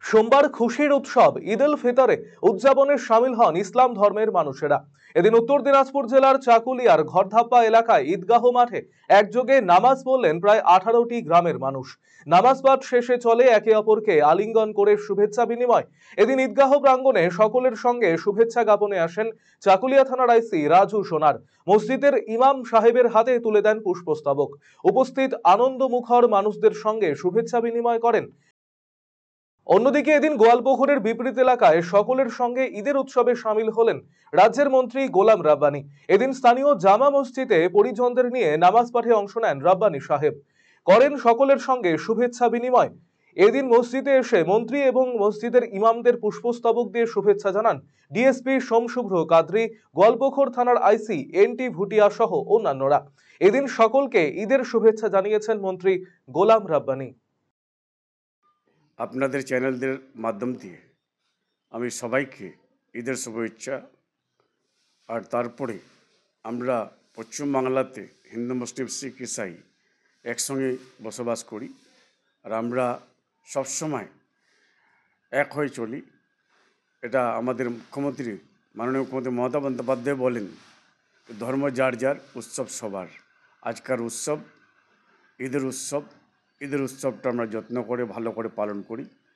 সোমবার খুশির উৎসব ঈদ উল ফিতরে উদযাপনে শামিল হন ইসলাম ধর্মের মানুষেরা। এদিন উত্তর দিনাজপুর জেলার চাকুলিয়ার ঘরধাপ্পা এলাকায় ঈদগাহ মাঠে একযোগে নামাজ পড়লেন প্রায় 18টি গ্রামের মানুষ। নামাজ পাঠ শেষে চলে একে অপরকে আলিঙ্গন করে শুভেচ্ছা বিনিময়। এদিন ঈদগাহ প্রাঙ্গণে সকলের সঙ্গে শুভেচ্ছা জ্ঞাপনে আসেন চাকুলিয়া থানার আইসি রাজু সোনার। মসজিদের ইমাম সাহেবের হাতে তুলে দেন পুষ্পস্তবক। উপস্থিত আনন্দমুখর মানুষদের সঙ্গে শুভেচ্ছা বিনিময় করেন। অন্যদিকে এদিন গোয়ালপুকুরের বিপরীত এলাকায় সকলের সঙ্গে ঈদের উৎসবে সামিল হলেন রাজ্যের মন্ত্রী গোলাম রাব্বানি। এদিন স্থানীয় জামা মসজিদে পরিজনদের নিয়ে নামাজ পাঠে অংশ নেন রাব্বানি সাহেব, করেন সকলের সঙ্গে শুভেচ্ছা বিনিময়। এদিন মসজিদে এসে মন্ত্রী এবং মসজিদের ইমামদের পুষ্পস্তবক দিয়ে শুভেচ্ছা জানান ডিএসপি সোমশুভ্র কাদরি, গোয়ালপুকুর থানার আইসি এনটি ভুটিয়া সহ অন্যান্যরা। এদিন সকলকে ঈদের শুভেচ্ছা জানিয়েছেন মন্ত্রী গোলাম রাব্বানি। আপনাদের চ্যানেলদের মাধ্যম দিয়ে আমি সবাইকে ঈদের শুভেচ্ছা। আর তারপরে আমরা পশ্চিমবাংলাতে হিন্দু মুসলিম শিখ ইসাই একসঙ্গে বসবাস করি, আর আমরা সবসময় এক হয়ে চলি। এটা আমাদের মুখ্যমন্ত্রী মাননীয় মুখ্যমন্ত্রী মমতা বন্দ্যোপাধ্যায় বলেন, ধর্ম যার যার, উৎসব সবার। আজকার উৎসব ঈদের উৎসব। ঈদের উৎসবটা আমরা যত্ন করে ভালো করে পালন করি।